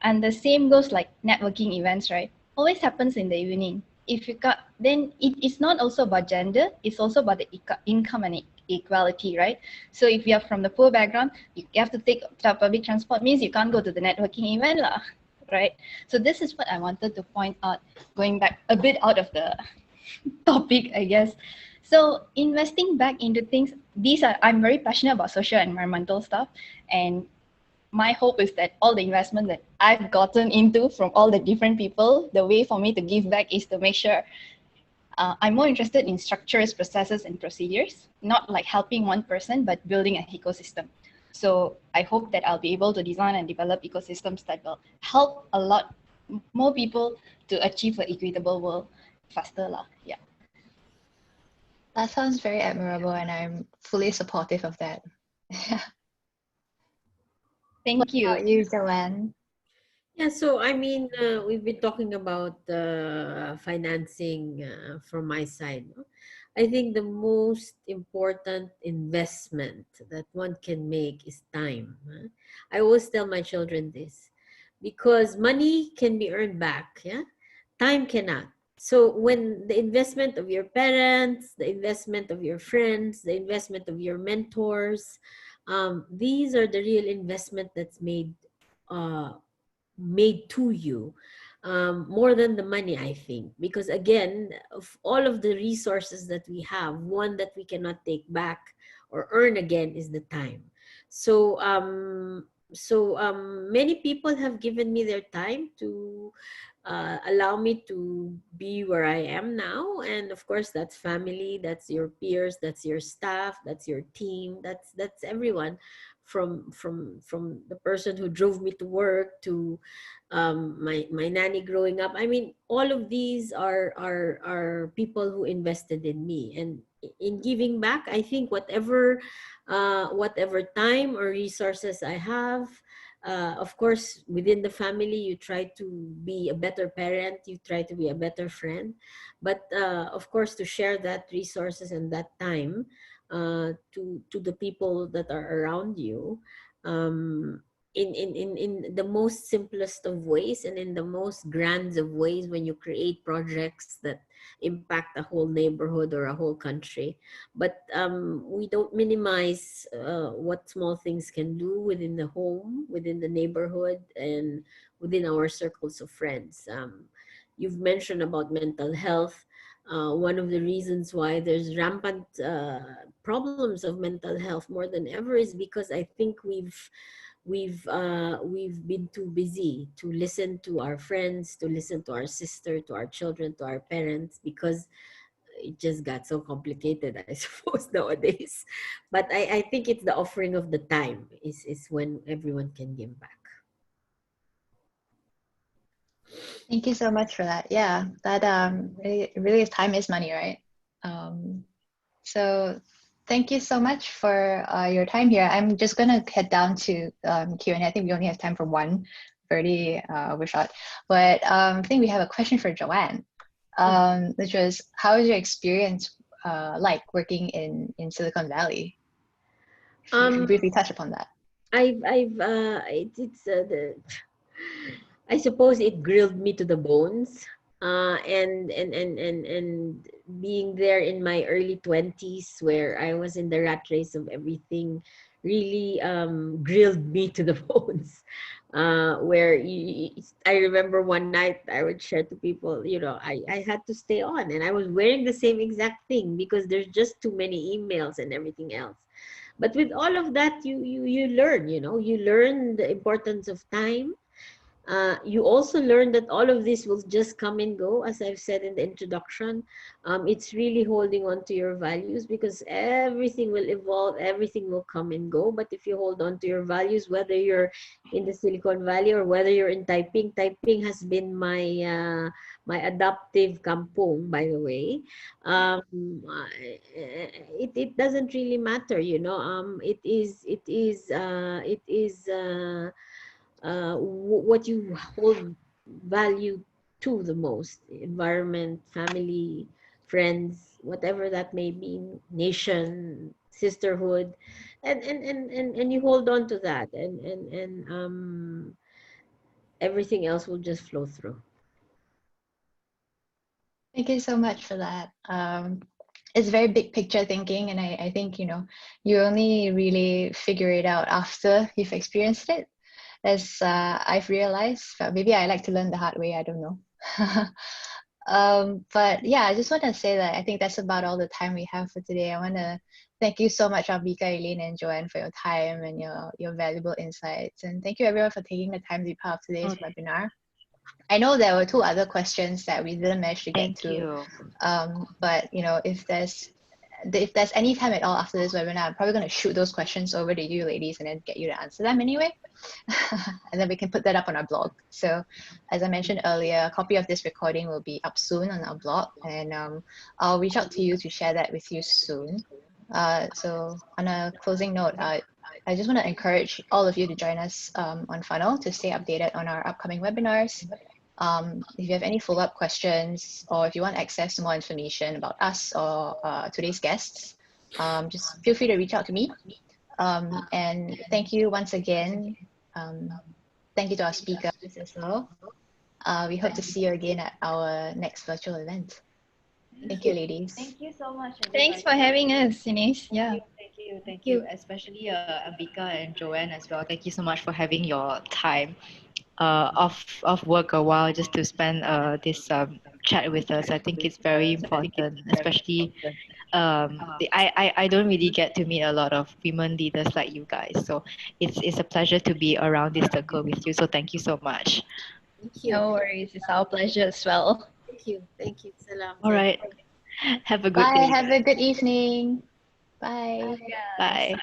And the same goes like networking events, right? Always happens in the evening. If you got, then it's not also about gender, it's also about the income and equality, right? So if you are from the poor background, you have to take public transport, means you can't go to the networking event lah, right? So this is what I wanted to point out, going back a bit out of the topic, I guess. So investing back into things, I'm very passionate about social and environmental stuff, and my hope is that all the investment that I've gotten into from all the different people, the way for me to give back is to make sure I'm more interested in structures, processes, and procedures, not like helping one person, but building an ecosystem. So I hope that I'll be able to design and develop ecosystems that will help a lot more people to achieve an equitable world faster lah. Yeah. That sounds very admirable, and I'm fully supportive of that. Thank you. How about you, Joann? Yeah, so I mean, we've been talking about financing from my side. No? I think the most important investment that one can make is time. Huh? I always tell my children this because money can be earned back, yeah? Time cannot. So when the investment of your parents, the investment of your friends, the investment of your mentors, these are the real investment that's made to you, more than the money, I think, because again, of all of the resources that we have, one that we cannot take back or earn again is the time. So many people have given me their time to allow me to be where I am now. And of course, that's family, that's your peers, that's your staff, that's your team, that's everyone, from the person who drove me to work to my nanny growing up. I mean, all of these are people who invested in me, and in giving back, I think whatever time or resources I have, of course, within the family, you try to be a better parent, you try to be a better friend, but of course, to share that resources and that time to the people that are around you, in the most simplest of ways and in the most grand of ways, when you create projects that impact a whole neighborhood or a whole country. But we don't minimize what small things can do within the home, within the neighborhood, and within our circles of friends. you've mentioned about mental health. One of the reasons why there's rampant problems of mental health more than ever is because I think we've been too busy to listen to our friends, to listen to our sister, to our children, to our parents, because it just got so complicated, I suppose, nowadays. But I think it's the offering of the time is when everyone can give back. Thank you so much for that. Yeah, that really time is money, right? So thank you so much for your time here. I'm just gonna head down to Q&A. I think we only have time for one. Already overshot, but I think we have a question for Joann, which was, how is your experience like working in Silicon Valley? If you can briefly touch upon that. I suppose it grilled me to the bones. And being there in my early 20s, where I was in the rat race of everything, really grilled me to the bones. I remember one night I would share to people, I had to stay on, and I was wearing the same exact thing because there's just too many emails and everything else. But with all of that, you learn, you learn the importance of time. You also learn that all of this will just come and go, as I've said in the introduction. It's really holding on to your values, because everything will evolve, everything will come and go. But if you hold on to your values, whether you're in the Silicon Valley or whether you're in typing has been my adoptive kampong, by the way. It doesn't really matter, what you hold value to the most: environment, family, friends, whatever that may be, nation, sisterhood, and you hold on to that, and everything else will just flow through. Thank you so much for that. It's very big picture thinking, and I think you only really figure it out after you've experienced it, as I've realized. But maybe I like to learn the hard way, I don't know. But yeah, I just want to say that I think that's about all the time we have for today. I want to thank you so much, Ambika, Elaine, and Joann, for your time and your valuable insights. And thank you everyone for taking the time to be part of today's webinar. I know there were 2 other questions that we didn't manage to get to. But if there's any time at all after this webinar, I'm probably going to shoot those questions over to you ladies and then get you to answer them anyway. And then we can put that up on our blog. So as I mentioned earlier, a copy of this recording will be up soon on our blog, and I'll reach out to you to share that with you soon. So on a closing note, I just want to encourage all of you to join us on Funnel to stay updated on our upcoming webinars. If you have any follow-up questions, or if you want access to more information about us or today's guests, just feel free to reach out to me. And thank you once again. Thank you to our speakers as well. We hope to see you again at our next virtual event. Thank you, ladies. Thank you so much. Thanks for having us, Ines. Yeah. Thank you. Especially Ambika and Joann as well. Thank you so much for having your time off work a while just to spend this chat with us. I think it's very important, especially I don't really get to meet a lot of women leaders like you guys. So it's a pleasure to be around this circle with you. So thank you so much. Thank you. No worries. It's our pleasure as well. Thank you. Thank you. Salam. All right. Have a good Bye. day. Have a good evening. Bye. Bye.